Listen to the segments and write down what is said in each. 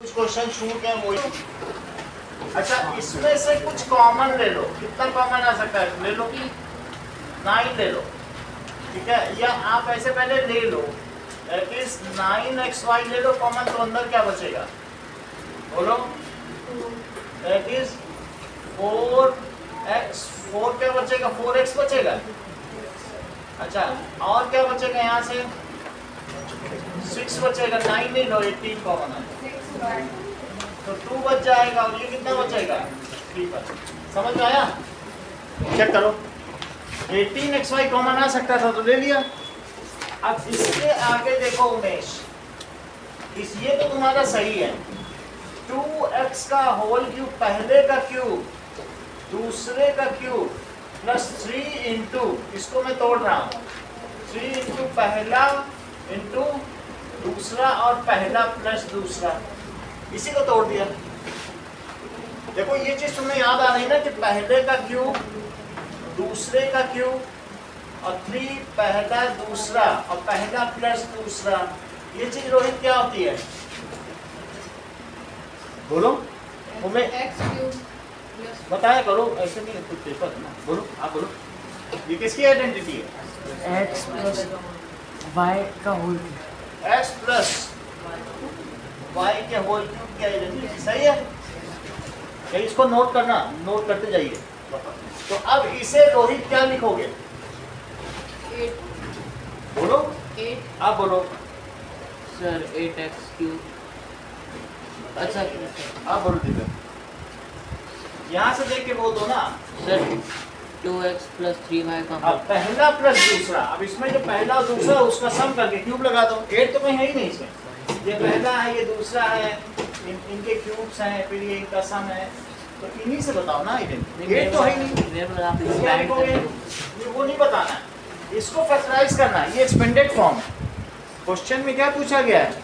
कुछ क्वेश्चन छूट गए वही। अच्छा, इसमें से कुछ कॉमन ले लो। कितना कॉमन आ सकता है? ले लो 9 ले लो, ठीक है। या आप ऐसे पहले ले लो, दैट इज 9xy ले लो कॉमन, तो अंदर क्या बचेगा बोलो? दैट इज 4x, 4 क्या बचेगा? 4x बचेगा। अच्छा, और क्या बचेगा? यहाँ से 6 बचेगा। 9 नहीं लो, 18 कॉमन है तो 2 बच जाएगा। और ये कितना बचेगा? 3 बच। समझ में आया? चेक करो, 18xy कॉमन आ सकता था तो ले लिया। अब इसके आगे देखो उमेश, ये तो तुम्हारा सही है। 2x का होल क्यूब, पहले का क्यूब दूसरे का क्यूब प्लस 3 इंटू, इसको मैं तोड़ रहा हूँ, 3 इंटू पहला इंटू दूसरा और पहला प्लस दूसरा, इसी को तोड़ दिया। देखो ये चीज तुम्हें याद आ रही ना कि पहले का क्यूब दूसरे का क्यूब और 3 पहला दूसरा और पहला प्लस दूसरा, ये चीज रोहित क्या होती है बोलो? बताया करो, ऐसे नहीं कुछ पेपर है ना। बोलो, आप बोलो, ये किसकी आइडेंटिटी है? x प्लस वाई का whole cube. x plus Y के होल क्यूब की आइडेंटिटी सही है। तो इसको नोट करना, नोट करते जाइए। तो अब इसे रोहित क्या लिखोगे? 8 बोलो, 8 आप बोलो। Sir 8x cube. अच्छा आप बोलो दीपक, यहाँ से देख के बोल दो ना सर 2x प्लस 3y का अब पहला प्लस दूसरा। अब इसमें जो पहला और दूसरा उसका सम करके क्यूब लगा दो। 8 तो कहीं है ही नहीं इसमें। ये पहला है, ये दूसरा है, इनके क्यूब्स हैं, फिर ये इनका सम है, तो इन्हीं से बताओ ना। 8 तो है ही नहीं, वो नहीं बताना है, इसको फैक्टराइज करना है। ये एक्सपेंडेड फॉर्म है। क्वेश्चन में क्या पूछा गया है?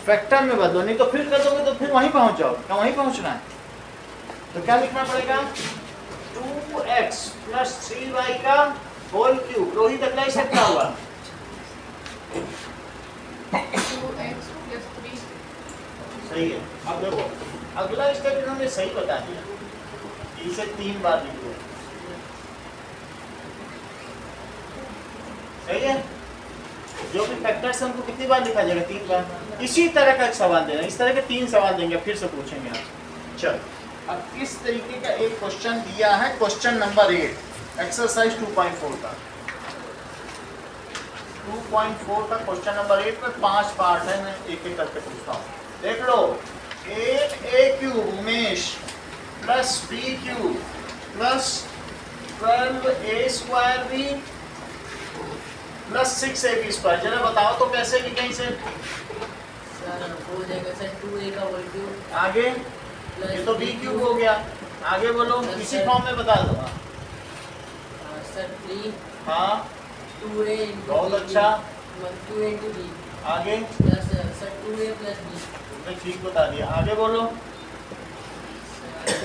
फैक्टर में बदलो, नहीं तो फिर कर दोगे तो फिर वहीं पहुंच जाओगे। क्या वहीं पहुंचना है? तो क्या लिखना पड़ेगा? 2x प्लस 3y का होल क्यूब। रोहित अगला स्टेप क्या हुआ? 2x plus 3 सही है। अब देखो अगला स्टेप इन्होंने सही बता दिया, इसे 3 बार लिखो। सही है। जो भी फैक्टर्स हैं उनको कितनी बार लिखा जाएगा? 3 बार। इसी तरह का एक सवाल देना, इस तरह के 3 सवाल देंगे, फिर से पूछेंगे आपसे। चल, अब इस तरीके का एक क्वेश्चन दिया है, क्वेश्चन नंबर 8 एक्सरसाइज 2.4 का। 2.4 का क्वेश्चन नंबर 8 में 5 पार्ट है, मैं एक एक करके पूछता हूँ। देख लो, 8a cube Umesh plus b cube plus 12a square b plus 6ab square. जरा बताओ तो कैसे लिखें इसे? सर हो जाएगा सर 2a का होल क्यूब। आगे ये तो b क्यूब हो गया। आगे बोलो, इसी फॉर्म में बता दो। सर 3 हाँ 2a बहुत अच्छा। 2 इंटू b आगे plus sir 2a plus b। तुमने ठीक बता दिया। आगे बोलो,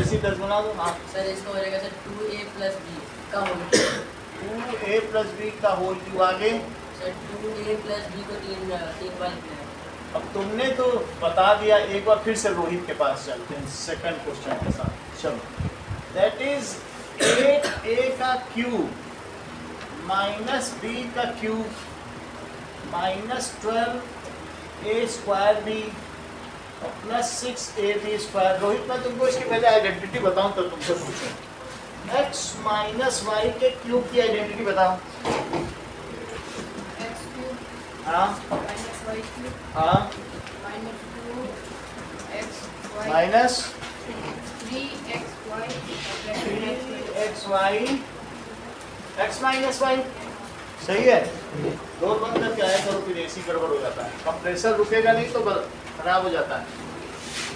इसी 10 बना दो। हाँ सर इसका हो जाएगा सर 2a प्लस b का whole cube. 2a plus b का होल क्यूब। आगे सर 2a प्लस b को 3 बार लिखना है। अब तुमने तो बता दिया, एक बार फिर से रोहित के पास चलते हैं सेकंड क्वेश्चन के साथ। चलो, दैट इज 8a का क्यूब माइनस b का cube minus 12a square b और प्लस 6ab स्क्वायर। रोहित मैं तुमको इसकी पहले आइडेंटिटी बताऊं तो तुमसे पूछूं। x माइनस वाई के क्यूब की आइडेंटिटी बताओ। x cube हाँ minus y cube हाँ minus 2xy minus 3xy 3xy x minus Y. सही है। डोर बंद करके आया करो, फिर एसी गड़बड़ हो जाता है, कंप्रेसर रुकेगा नहीं तो खराब हो जाता है।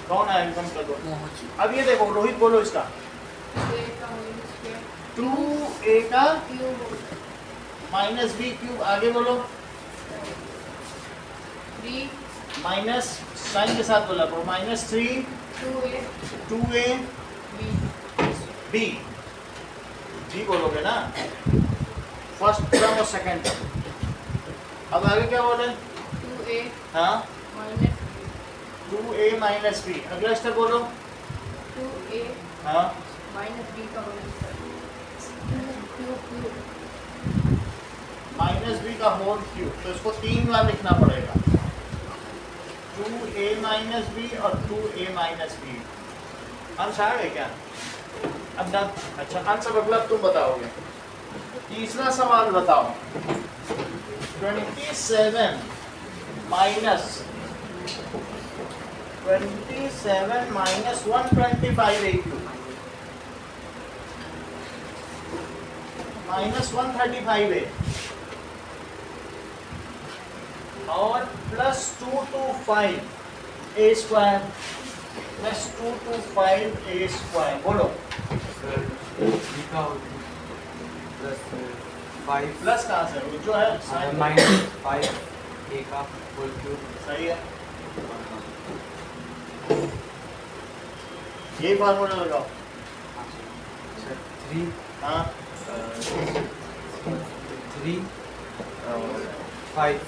कौन आया? बंद कर दो। अब ये देखो रोहित बोलो इसका 2a का whole square 2a का cube माइनस b क्यूब। आगे बोलो 3 माइनस साइन के साथ बोला करो, minus 3 2a 2a b b। जी बोलोगे ना, फर्स्ट टर्म और सेकंड टर्म। अब आगे क्या बोले? 2a हाँ minus 2a माइनस बी, अगला स्टेप बोलो। 2a हाँ minus b का होल स्क्वायर, माइनस बी का होल क्यूब, तो इसको 3 बार लिखना पड़ेगा। 2a माइनस बी और 2a माइनस बी। अंश आ गए क्या? अब ना अच्छा अंश अगला तुम बताओगे। तीसरा सवाल बताओ। 27 minus 125 a cube minus 135 a और plus 225 a square plus 225 a square. बोलो प्लस कहाँ से? वो जो है साइन -5 a का होल क्यूब। सही है, यही फार्मूला लगाओ। 3 हाँ 3 5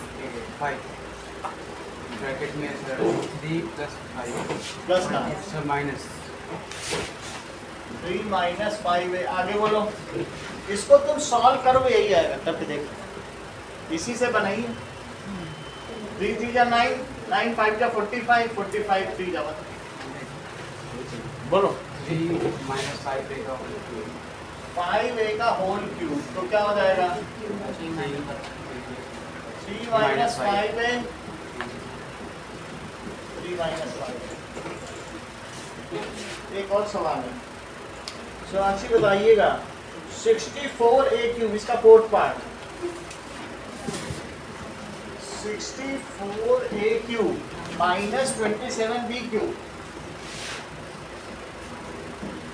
ब्रैकेट में सर 3 + 5 प्लस कहाँ? सर माइनस 3 माइनस 5 है। आगे बोलो। इसको तुम सॉल्व करो यही आएगा, करके देखो, इसी से बनाइए। 3 3 जा 9, 9 5 जा 45, 45 3 जा 1। बोलो 3 - 5 a का होल क्यूब। 5a का होल क्यूब, तो क्या हो जाएगा? 3 माइनस 5a 3 माइनस 5। एक और सवाल है, साक्षी बताइएगा। 64a क्यूब, इसका fourth part. 64a cube minus 27b cube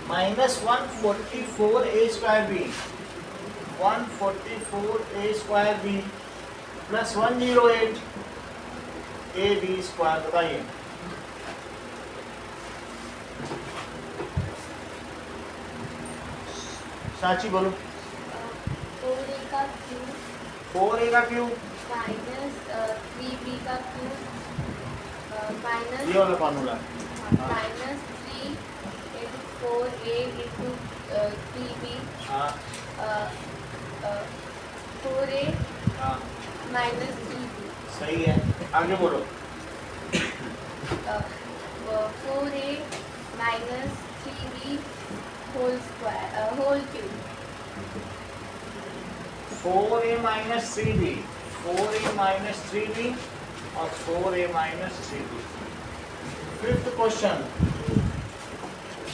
minus 144a square B 144a square B plus 108 a B square. बताइए साची बोलो। 4a का क्यूब 4a का क्यूब माइनस 3b का क्यूब माइनस ये वाला formula. Minus 3 into 4a into 3b हाँ 4a हाँ minus 3b सही है, आगे बोलो। 4a minus 3b whole square whole cube 4a minus 3b 4a minus 3b और 4a minus 3b। Fifth question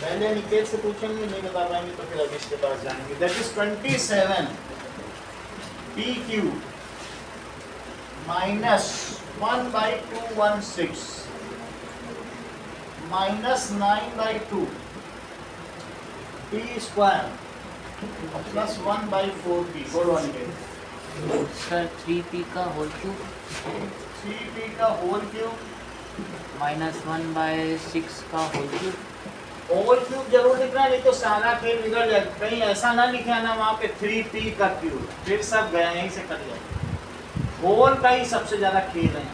पहले निकेत से पूछेंगे, नहीं बता पाएंगे तो फिर अभी इसके पास जाएंगे। That is 27 p cube minus 1/216 minus 9/2 p square plus 1/4p। बोलो निकेत। सर 3p का होल क्यूब 3p का होल क्यूब -1/6 का होल क्यूब। होल क्यूब जरूर लिखना, नहीं तो सारा खेल बिगड़ जाए। कहीं ऐसा ना लिखा ना वहाँ पे 3p का क्यूब, फिर सब गया यहीं से कट जाए। होल का ही सबसे ज्यादा खेल है,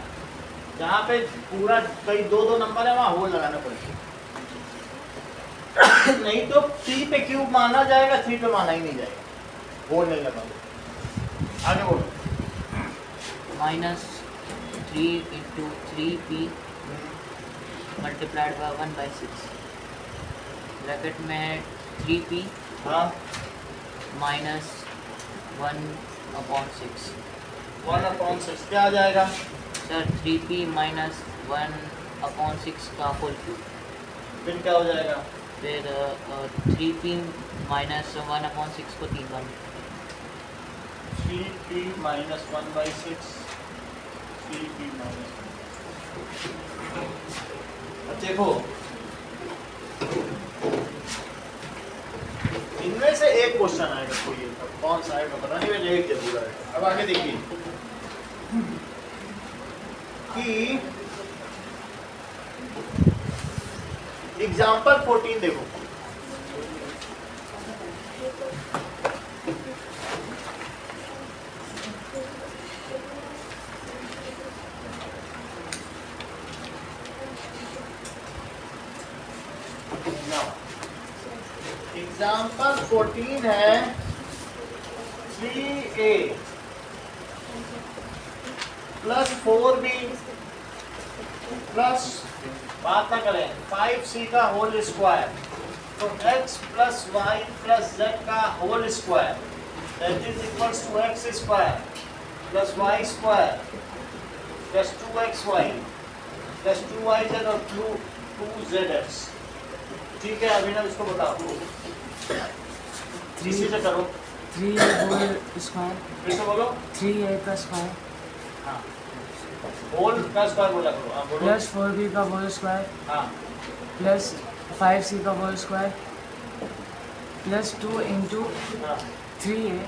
जहाँ पे पूरा कई 2-2 नंबर है वहाँ होल लगाना पड़ेगा। नहीं तो p पे क्यूब माना जाएगा, 3 पे माना ही नहीं जाएगा, होल नहीं लगा। आगे बोलो। -3 into 3p multiplied by 1/6 bracket में 3p हाँ -1/6 1/6 क्या आ जाएगा? सर 3p -1/6 का होल क्यूब। फिर क्या हो जाएगा? फिर 3p -1/6 को 3 बार 3p माइनस 1/6 3p माइनस। अब देखो इनमें से एक क्वेश्चन आएगा कोई, कौन सा आएगा पता नहीं, मुझे एक जरूर आएगा। अब आगे देखिए कि एग्जाम्पल 14 देखो। एग्जाम्पल 14 है 3a प्लस 4b प्लस बात ना करें 5c का होल स्क्वायर, तो x plus y plus z का whole square that is equals to x square plus y square plus 2xy plus 2yz और 2zx। ठीक है, अभिनव इसको बताओ, इसी से करो। 3a होल स्क्वायर फिर से बोलो। 3a का स्क्वायर हाँ, होल का स्क्वायर बोला करो। हाँ बोलो। प्लस 4b का होल स्क्वायर हाँ प्लस 5c का होल स्क्वायर प्लस 2 इंटू हाँ 3a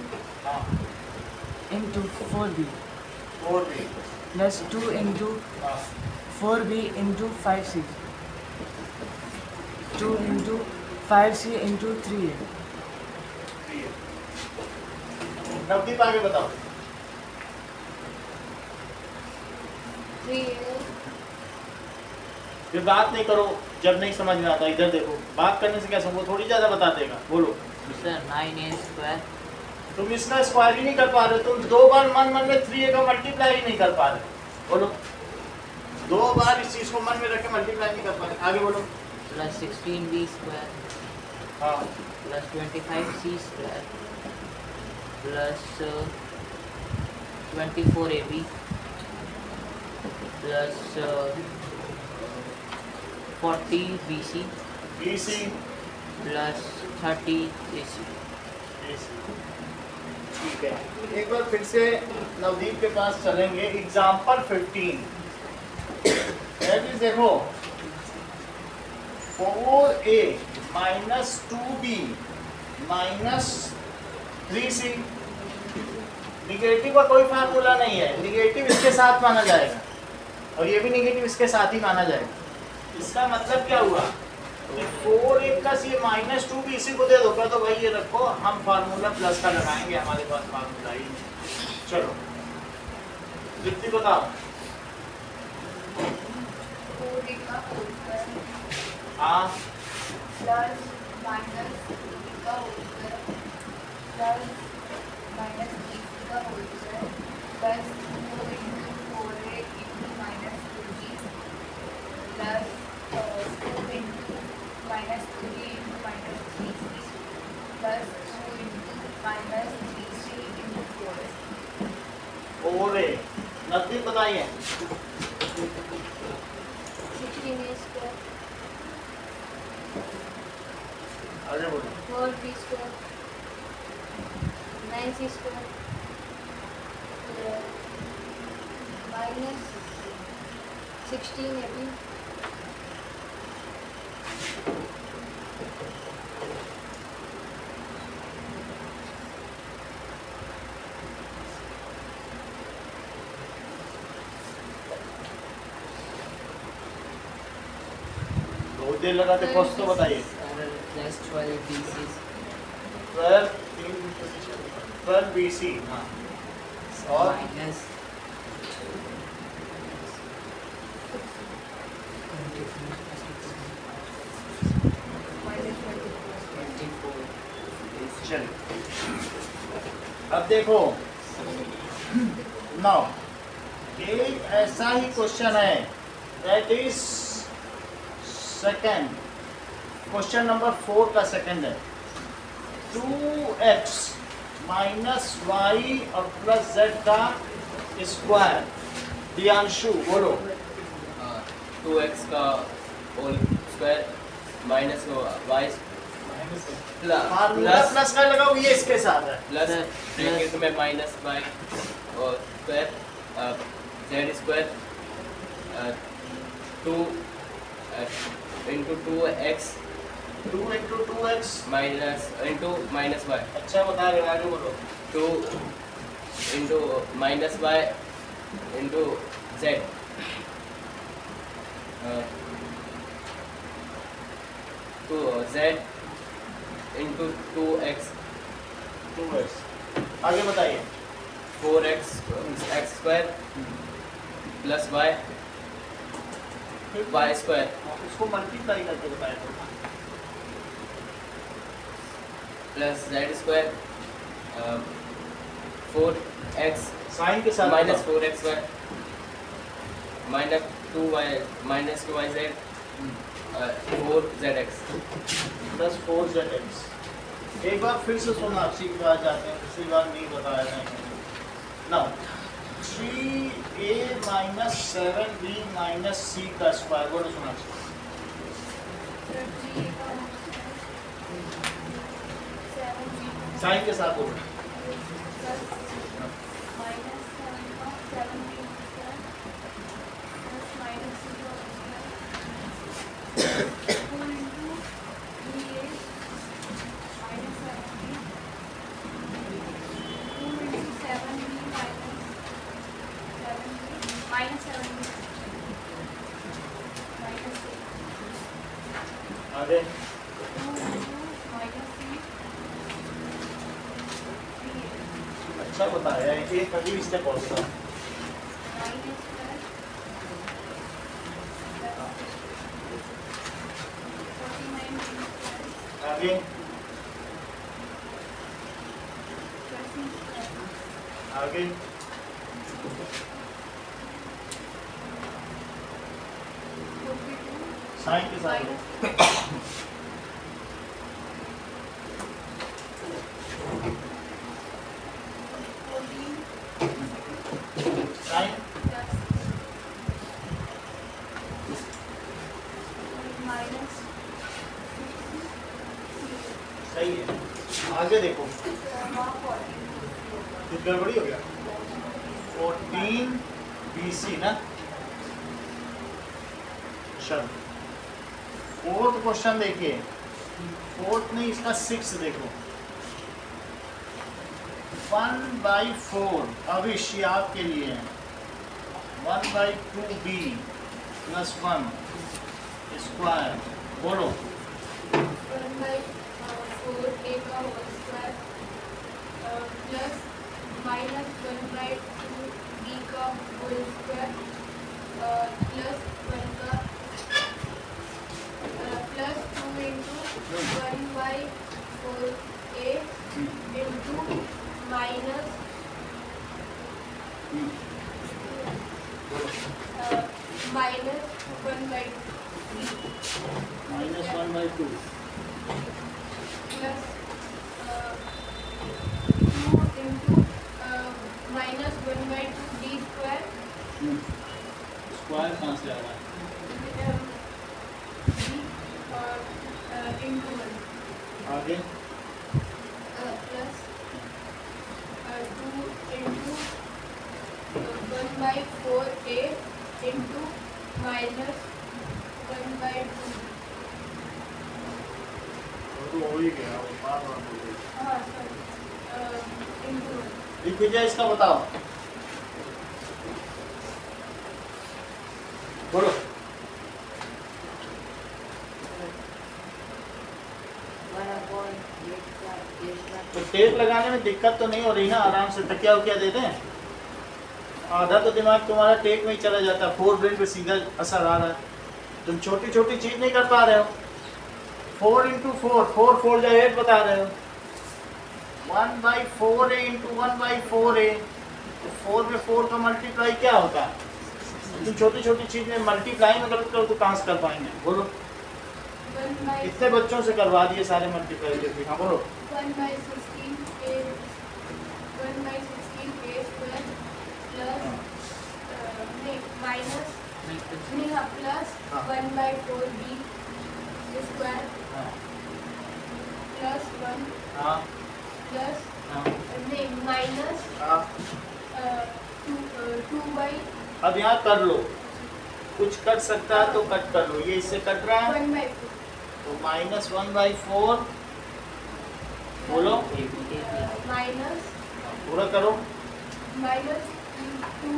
हाँ into 4b 4b plus 2 into हाँ 4b into 5c 2 into 5c into 3a। Navdeep आगे बताओ। 3a फिर बात नहीं करो जब नहीं समझ में आता। इधर देखो, बात करने से क्या समझ, वो थोड़ी ज्यादा बता देगा। बोलो। सर 9a स्क्वायर तुम इसका स्क्वायर ही नहीं कर पा रहे, तुम दो बार मन मन में 3a का मल्टीप्लाई ही नहीं कर पा रहे। बोलो, दो बार इस चीज को मन में रख के मल्टीप्लाई नहीं कर पा रहे। आगे बोलो। प्लस 16b स्क्वायर हाँ plus 25c square plus 24ab plus 40bc BC plus 30ac। ठीक है, एक बार फिर से नवदीप के पास चलेंगे। एग्जाम्पल 15 देखो, 4a minus 2b minus 3c। Negative का कोई फार्मूला नहीं है, निगेटिव इसके साथ माना जाएगा और ये भी निगेटिव इसके साथ ही माना जाएगा। इसका मतलब क्या हुआ कि 4a प्लस ये माइनस 2b इसी को दे दो, क्या तो भाई ये रखो, हम फार्मूला प्लस का लगाएंगे, हमारे पास फार्मूला ही नहीं। चलो दीप्ति बताओ। 4a का होल स्क्वायर हाँ प्लस माइनस b का whole square plus minus b का whole square plus 4 into 4a into minus 2b plus 2 into minus 2b into minus 3c plus 2 into minus 3c into 4a। 4a Navdeep बताइए। 16a square आगे बोलो। 4b square 9c square minus 16ab बहुत देर लगाते first तो बताइए। Plus 12bc 12 BC। हाँ और minus minus 24 चलिए अब देखो नाउ एक ऐसा ही क्वेश्चन है, that is second question number 4 का सेकंड है। 2x माइनस वाई और प्लस z का स्क्वायर। दियांशु बोलो। 2x का whole square minus Y formula plus का लगाओ, ये इसके साथ है। प्लस Sir, ब्रैकेट में माइनस वाई और square Z square 2 into 2x 2 into 2x। Minus into minus Y अच्छा बता रहे हो, आगे बोलो। 2 into minus Y into Z 2z into 2x 2x। आगे बताइए। 4x x square plus Y y square उसको मल्टीप्लाई करके बताया था plus z square 4x sign के साथ minus 4xy minus 2yz 4zx plus 4zx। एक बार फिर से सुना, आपसी के पास जाते हैं, पिछली बार नहीं बताया था ना। 3a minus 7b minus c का स्क्वायर, बोलो सुना सर जी का 7b साइन के साथ बोलो। Plus minus 7b square plus minus c का square 4 into 3a minus 7b 2 into 7b minus 7b minus 6 आगे 2 into minus c 3a अच्छा बताया है, एक अगली स्टेप और बताओ। minus plus 49 plus आगे plus c square आगे 42 साइन के साथ minus साइन minus सही है। आगे देखो, कुछ गड़बड़ी हो गया। 14 BC ना। चलो फोर्थ क्वेश्चन देखिए, फोर्थ नहीं इसका 6 देखो। 1/4 अविश, ये आपके लिए है। 1/2b प्लस 1 स्क्वायर, बोलो 1/4a का whole square plus minus 1/2b का होल स्क्वायर प्लस 1 का plus 2 into 1/4a into minus minus 1/3 minus 1/2 plus 2 into minus 1/2 d square square कहाँ से आ रहा है? d into 1 आगे plus 2 into 1/4a into minus 1/2 वो तो हो ही गया, वो बार बार बोल रही है। हाँ सर into 1 दिग्विजय इसका बताओ, बोलो। तो टेप लगाने में दिक्कत तो नहीं हो रही ना? आराम से तकिया उकिया दे दें। आधा तो दिमाग तुम्हारा टेप में ही चला जाता है, फोर ब्रेन पे सीधा असर आ रहा है। तुम छोटी छोटी चीज नहीं कर पा रहे हो। 4 into 4 4 4 जा 8 बता रहे हो। 1/4a into 1/4a, तो 4 में 4 का मल्टीप्लाई क्या होता है? तुम छोटी छोटी चीज में मल्टीप्लाई में गलत करो तो कहाँ से कर पाएंगे? बोलो। 1/16 इतने बच्चों से करवा दिए सारे मल्टीप्लाई करके। हाँ बोलो। 1/16a 1/16a square plus नहीं माइनस नहीं हाँ प्लस हाँ। 1/4b स्क्वायर हाँ प्लस 1 हाँ प्लस हाँ नहीं माइनस हाँ। 2/1/4 अब यहाँ कर लो, कुछ कट सकता है तो कट कर लो। ये इससे कट रहा है तो माइनस 1/4 बोलो, माइनस पूरा करो। माइनस 2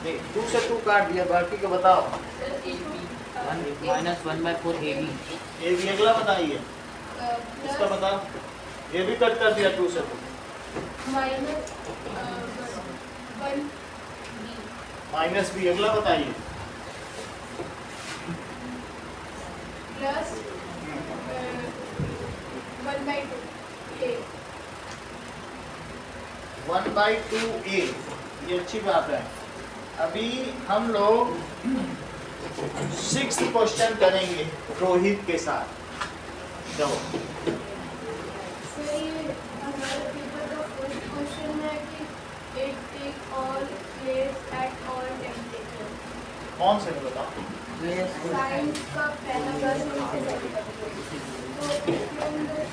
नहीं, 2 से 2 काट दिया, बाकी का बताओ। माइनस 1/4 AB ये भी अगला बताइए, इसका बताओ। ये भी कट कर दिया 2 से 2। माइनस 1 माइनस भी अगला बताइए। plus 1/2 a 1/2a, ये अच्छी बात है। अभी हम लोग 6th क्वेश्चन करेंगे रोहित के साथ। जाओ। सर ये हमारे पेपर का फर्स्ट क्वेश्चन है कि एक take all place at all temperature. कौन से में बताओ? साइंस का पहला क्वेश्चन से तो इसके अंदर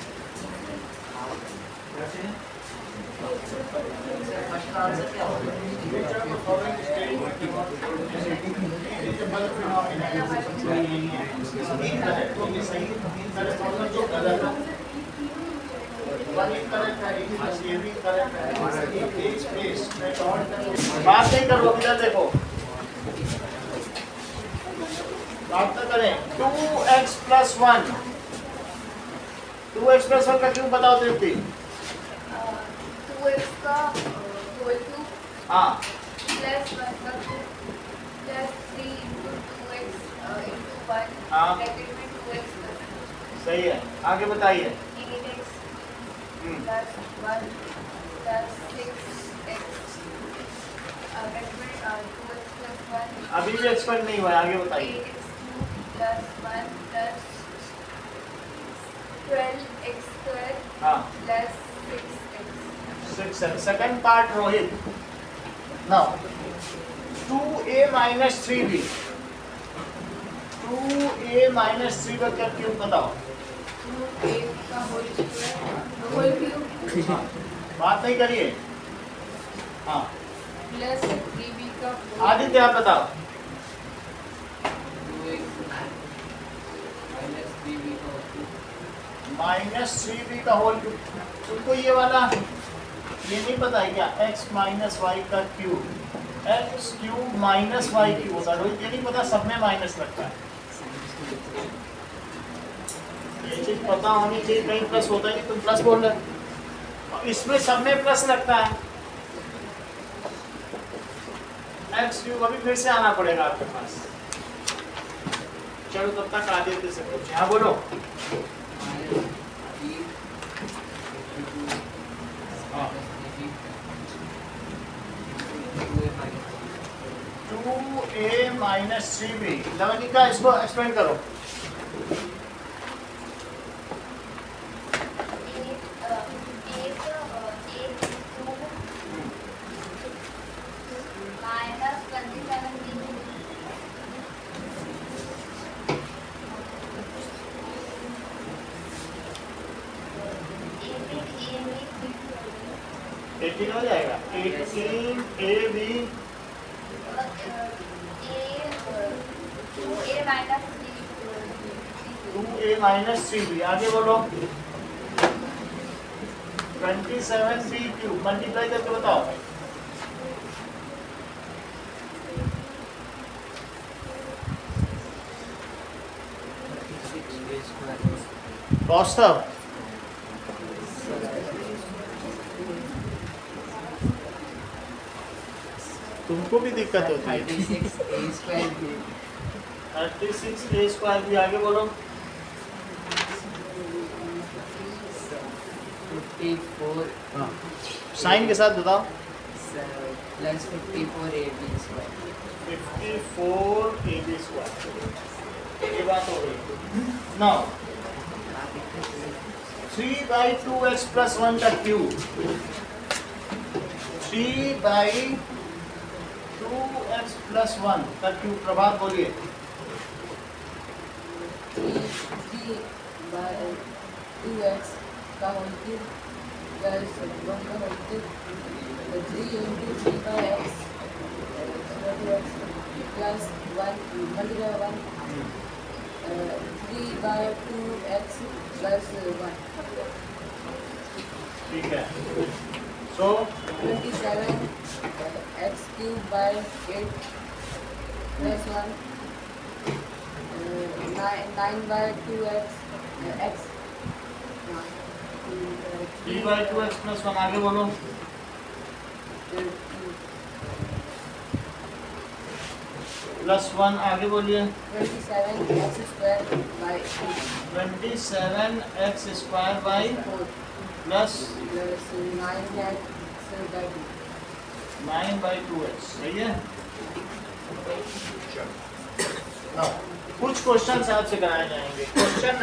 बात नहीं करो, इधर देखो, बात तो करें। 2x + 1, 2x + 1 का क्यों बताओ तृप्ति? 2x का होल क्यूब हाँ, प्लस 1 का cube plus 3 into 2x into 1 हाँ। ब्रैकेट में 2x प्लस सही है। आगे बताइए। 8x हम्म, प्लस 1 प्लस 6x ब्रैकेट में 2x प्लस 1 अभी भी एक्सपर्ट नहीं हुआ है, आगे बताइए। 8x plus 1 plus 12x square हाँ, प्लस 6x 6 है। Second part Rohit. Now 2a - 3b, 2a - 3b का क्यूब बताओ। 2a का होल स्क्वायर होल क्यूब हाँ, बात नहीं करिए। हाँ, प्लस 3b का होल आदित्य आप बताओ। 3b का होल क्यूब। तुमको ये वाला ये नहीं पता है क्या? x - y का cube, x cube minus y cube होता है। रोहित ये नहीं पता, सब में माइनस लगता है। ये चीज पता होनी चाहिए, कहीं प्लस होता है नहीं, तुम प्लस बोल रहे हो। इसमें सब में प्लस लगता है। x क्यूब अभी फिर से आना पड़ेगा आपके पास। चलो तब तक आदित्य से पूछे। हाँ बोलो। हाँ, 2a - 3b। लवनिका इसको एक्सप्लेन करो। हो जाएगा 18ab 2a - 3b। आगे बोलो। 27b क्यूब मल्टीप्लाई करके बताओ। कौस्तव, तुमको भी दिक्कत होती है। 36a² भी। आगे बोलो। 54 साइन के साथ बताओ। Plus 54ab square 54ab²। ये बात हो गई। नाउ 3/2x + 1 का क्यूब, 3/2x + 1 का क्यूब। प्रभात बोलिए। 3/2x का होल क्यूब प्लस 1 का whole cube 3 into 3/x plus 1 multiply 1 3/2x plus 1 ठीक है। सो 27 x cube by 8 plus 1 9/2x x 3/2x + 1। आगे बोलो। +1 आगे बोलिए। 27 x square by 27x square by plus plus 9x by 9/2x, सही है। Now, कुछ क्वेश्चन आपसे कराए जाएंगे। क्वेश्चन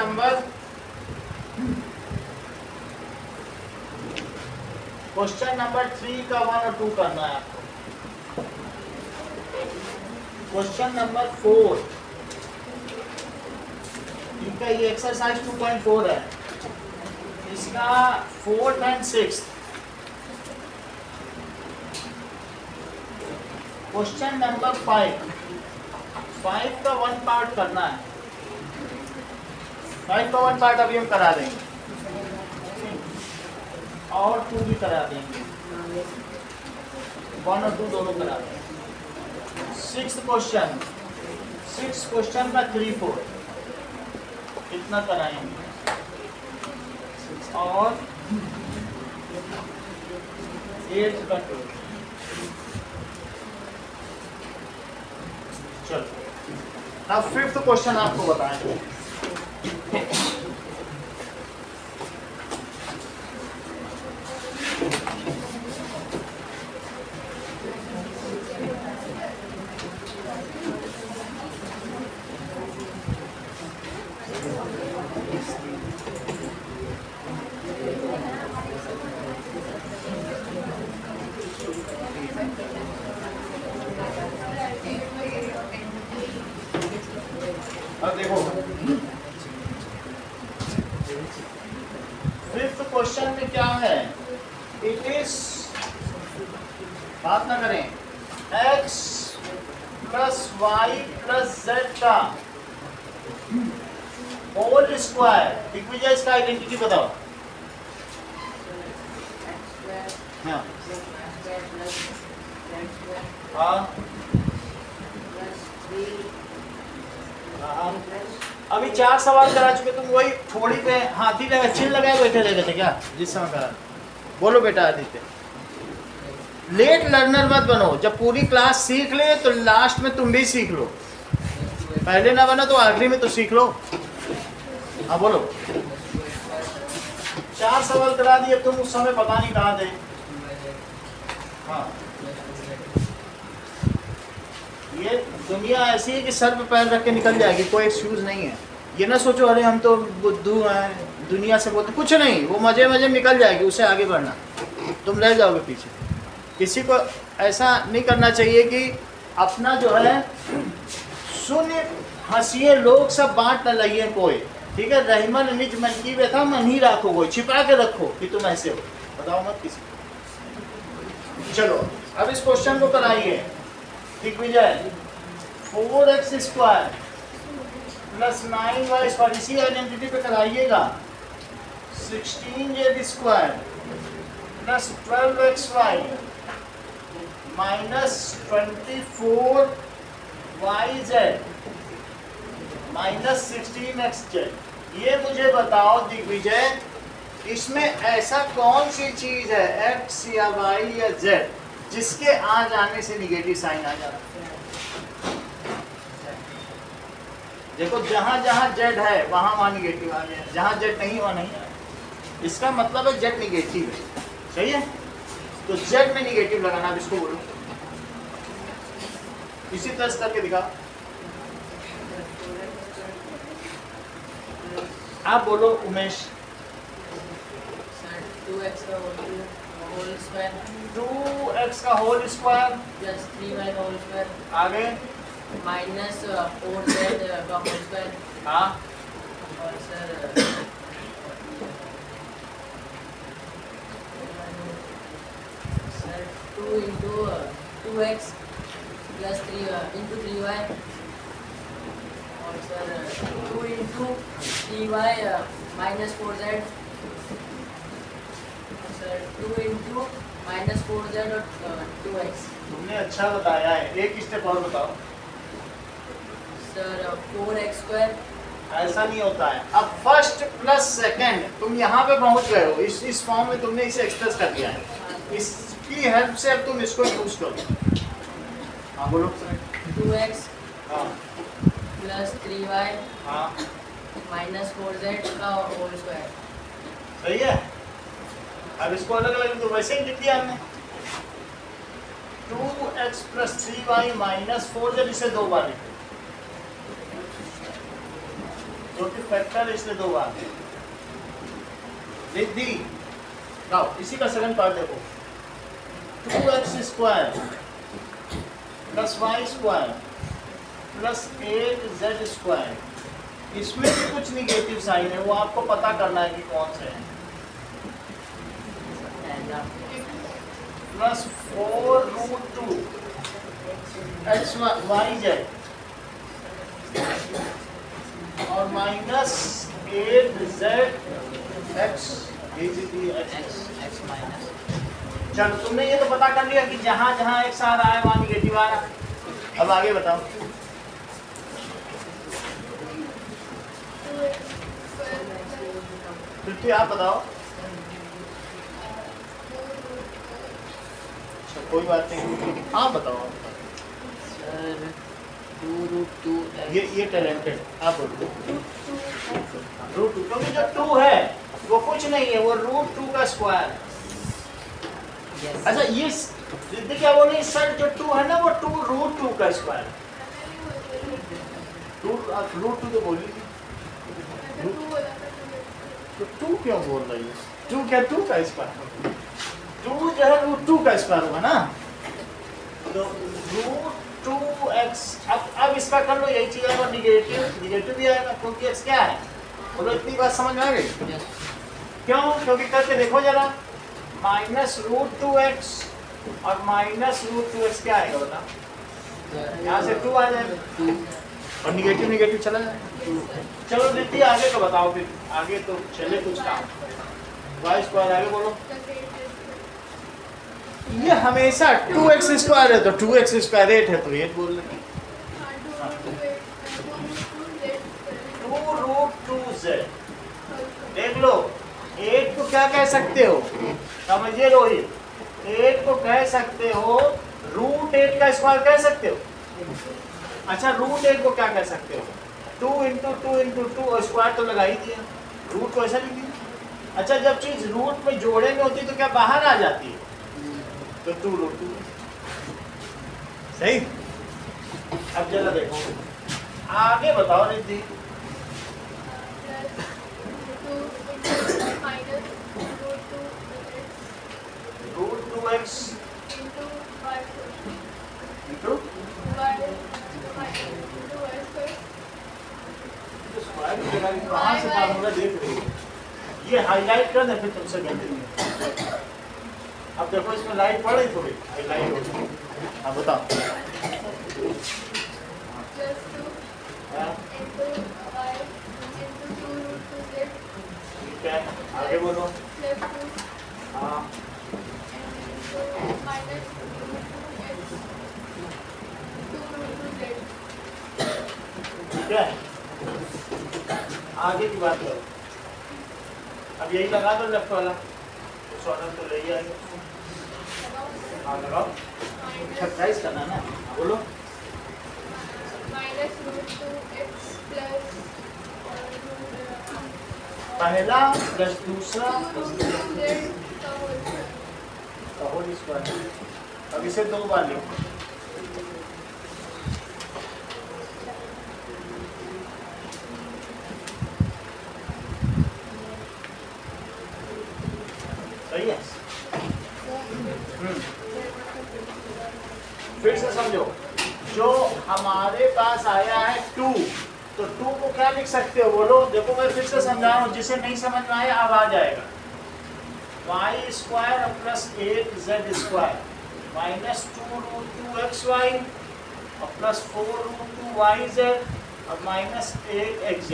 नंबर 3 का 1 और 2 करना है आपको। क्वेश्चन नंबर 4, इनका ये एक्सरसाइज 2.4 है, इसका 4th and 6th। Question number 5 का 1 पार्ट करना है। 5 का 1 पार्ट अभी हम करा देंगे और 2 भी करा देंगे, 1 और 2 दोनों करा देंगे। 6th क्वेश्चन का 3, 4 इतना कराएंगे और 8th का 2। चलो, अब 5th क्वेश्चन आपको बताएंगे। अब देखो 5th क्वेश्चन में क्या है, इट इज, बात ना करें, x plus Y plus Z का होल स्क्वायर। दिग्विजय इसका आइडेंटिटी बताओ। हाँ हाँ, अभी 4 सवाल करा चुके, तुम वही थोड़ी पे हाथी लगा चिल लगाए बैठे रहते थे क्या जिस समय करा? बोलो बेटा आदित्य, लेट लर्नर मत बनो। जब पूरी क्लास सीख ले तो लास्ट में तुम भी सीख लो, पहले ना बनो तो आखिरी में तो सीख लो। हाँ बोलो। 4 सवाल करा दिए तुम, उस समय पता नहीं कहाँ थे। हाँ, ये दुनिया ऐसी है कि सर पे पैर रख के निकल जाएगी, कोई एक्सक्यूज नहीं है। ये ना सोचो अरे हम तो बुद्धू हैं, दुनिया से बोलते, कुछ नहीं, वो मजे मजे निकल जाएगी, उसे आगे बढ़ना, तुम रह जाओगे पीछे। किसी को ऐसा नहीं करना चाहिए कि अपना जो है सुनिए हंसिए लोग सब बांट न लाइए कोई, ठीक है। रहीमन निज मन की व्यथा मन ही राखो, कोई छिपा के रखो कि तुम ऐसे हो, बताओ मत किसी को। चलो अब इस क्वेश्चन को कराइए। Digvijay, 4x square plus 9y square, इसी आइडेंटिटी पे कराइएगा। 16z square plus 12xy minus 24yz minus 16xz। ये मुझे बताओ दिग्विजय, इसमें ऐसा कौन सी चीज है x या y या z जिसके आ जाने से निगेटिव साइन आ जाता है? देखो जहां जहां z है वहां वहां निगेटिव आ गया, जहां z नहीं वहां नहीं आया। इसका मतलब है z निगेटिव है, सही है। तो z में निगेटिव लगाना, अब इसको बोलो, इसी तरह से करके दिखाओ। आप बोलो उमेश। 2x का होल स्क्वायर 2x का होल स्क्वायर प्लस 3y का होल स्क्वायर आगे माइनस 4z का होल स्क्वायर। हाँ और sir 2 into 2x plus 3 into 3y और sir 2 into 3y minus 4z sir 2 into minus 4z और 2x। तुमने अच्छा बताया है, एक स्टेप और बताओ। सर 4x स्क्वायर ऐसा नहीं होता है। अब फर्स्ट प्लस सेकंड तुम यहाँ पे पहुँच गए हो, इस फॉर्म में तुमने इसे एक्सप्रेस कर दिया है, इसकी हेल्प से अब तुम इसको यूज करो। हाँ बोलो। 2x हाँ plus 3y हाँ -4z का होल स्क्वायर। सही है। अब इसको अलग अलग तो वैसे ही लिख दिया हमने 2x + 3y - 4z, इसे 2 बार लिखो, जो कि फैक्टर इसलिए 2 बार लिख दी। now इसी का सेकंड पार्ट देखो 2x² + y² + 8z²। इसमें भी कुछ निगेटिव साइन है, वो आपको पता करना है कि कौन से हैं। प्लस 4√2 xyz और माइनस 8zx। x minus. चलो तुमने ये तो पता कर लिया कि जहां जहां x आ रहा है वहां निगेटिव आ रहा है। अब आगे बताओ। 50 आप बताओ। अच्छा कोई बात नहीं, आप बताओ। सर 2√2 ये टैलेंटेड, आप बोलो। √2, क्योंकि जो 2 है वो कुछ नहीं है, वो √2 का स्क्वायर है। अच्छा ये देखिए वो नहीं सर, जो 2 है ना वो 2√2 का स्क्वायर है। √2 तो बोली तो 2 क्यों बोल रही है? 2 क्या 2 का स्क्वायर? 2 जो है √2 का स्क्वायर होगा ना, तो √2x। अब इसका कर लो, यही चीज आएगा निगेटिव भी आएगा, क्योंकि x क्या है बोलो। इतनी बात समझ में आ गई? क्यों? क्योंकि करके देखो जरा, -√2x और -√2x क्या आएगा बता? यहाँ से 2 आ जाएगा और निगेटिव चला जाएगा। चलो दीदी आगे तो बताओ, फिर आगे तो चले कुछ काम। y² आगे बोलो। ये हमेशा 2x² है तो 2x² 8 है तो 8 बोल रहे। 2√2z देख लो, 8 को क्या कह सकते हो, समझिए रोहित, 8 को कह सकते हो √8 का स्क्वायर कह सकते हो। अच्छा √8 को क्या कह सकते हो? 2 × 2 × 2 और स्क्वायर तो लगा ही दिया, रूट को ऐसा लिख दिया। अच्छा जब चीज रूट में जोड़े में होती है तो क्या बाहर आ जाती है? तो 2√2 सही। अब जरा देखो आगे बताओ रिद्धि। √2x into कहाँ से फार्मूला देख रही है? ये हाईलाइट कर दे फिर तुमसे कंटिन्यू। अब देखो इसमें लाइट पड़ रही थोड़ी, हाईलाइट हो गई। अब बताओ। ठीक है आगे बोलो। हाँ ठीक है आगे की बात करो। अब यही लगा दो लेफ्ट वाला, ऑर्डर तो ले ही आएगा। हाँ लगाओ, 27 करना ना, बोलो। पहला प्लस दूसरा होल स्क्वायर। अब इसे 2 बार लिखो। सही है। फिर से समझो, जो हमारे पास आया है 2, तो 2 को क्या लिख सकते हो बोलो? देखो मैं फिर से समझा रहा हूँ, जिसे नहीं समझ में आया अब आ जाएगा। y² plus 8z² minus 2√2xy और प्लस 4√2yz और माइनस 8xz।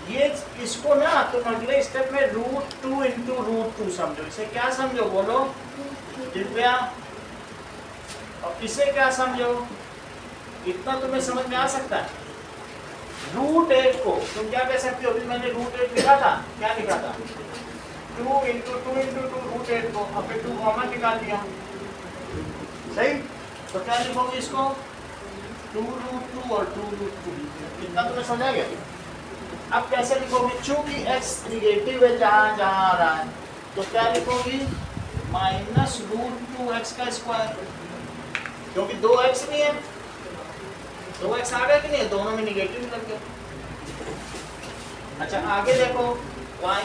ये इसको ना तुम अगले स्टेप में √2 × √2 समझो। इसे क्या समझो बोलो दिव्या? और इसे क्या समझो? इतना तुम्हें समझ में आ सकता है। √8 को तुम क्या कह सकते हो? अभी मैंने √8 लिखा था, क्या लिखा था? 2 × 2 × 2 √8 को, अब फिर 2 कॉमन निकाल दिया, सही। तो क्या लिखोगे इसको? 2√2 और 2√2। कितना तुम्हें समझ आ गया? अब कैसे लिखोगे, चूंकि x निगेटिव है जहां जहां आ रहा है, तो क्या लिखोगी -√2x का स्क्वायर, क्योंकि 2x नहीं है, 2x आ गया कि नहीं, दोनों में निगेटिव लग गया। अच्छा आगे देखो y²,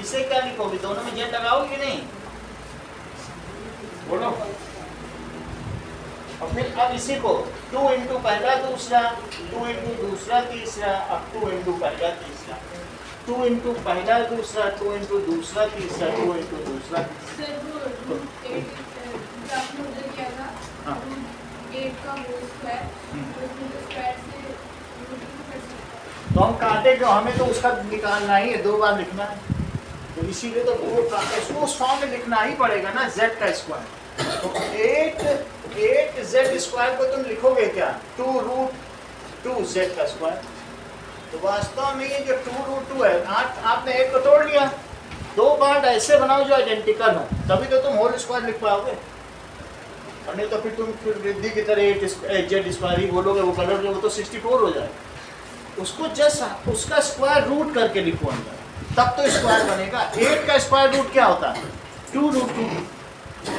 इसे क्या लिखोगे, दोनों में z लगाओगे कि नहीं, बोलो। और फिर अब इसी को 2 इंटू पहला दूसरा, 2 इंटू दूसरा तीसरा, अब 2 इंटू पहला तीसरा, 2 इंटू पहला दूसरा, 2 इंटू दूसरा तीसरा, 2 इंटू दूसरा तीसरा। सर वो रूट 8 आपने उधर किया था, हाँ। रूट 8 का होल स्क्वायर, उसमें तो स्क्वायर से रूट 2 कर सकते हैं। तो हम काटे क्यों, हमें तो उसका निकालना ही है, 2 बार लिखना है, तो इसीलिए तो वो इसको उस फॉर्म में लिखना ही पड़ेगा ना, z का स्क्वायर। तो 8z स्क्वायर को तुम लिखोगे क्या, 2√2z का स्क्वायर। तो वास्तव में ये जो 2√2 है, आपने 8 को तोड़ लिया, 2 पार्ट ऐसे बनाओ जो आइडेंटिकल हो, तभी तो तुम होल स्क्वायर लिख पाओगे, और नहीं तो फिर तुम वृद्धि की तरह 8z स्क्वायर ही बोलोगे, वो कलर जो वो तो 64 हो जाएगा। उसको जस्ट उसका स्क्वायर रूट करके लिखो अंदर, तब तो स्क्वायर बनेगा। 8 का स्क्वायर रूट क्या होता है, 2√2।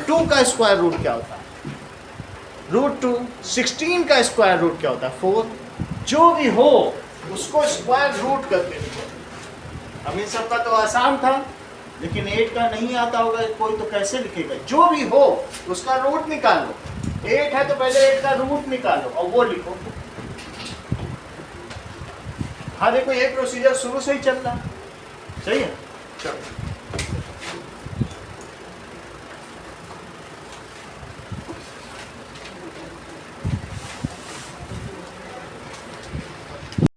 2 का स्क्वायर रूट क्या होता है, √2। 16 का स्क्वायर रूट क्या होता है, 4। जो भी हो उसको स्क्वायर रूट करके लिखो। अब इन सब का तो आसान था, लेकिन 8 का नहीं आता होगा कोई, तो कैसे लिखेगा, जो भी हो उसका रूट निकालो। 8 है तो पहले 8 का रूट निकालो और वो लिखो। हाँ देखो ये प्रोसीजर शुरू से ही चल रहा है, सही है, चलो।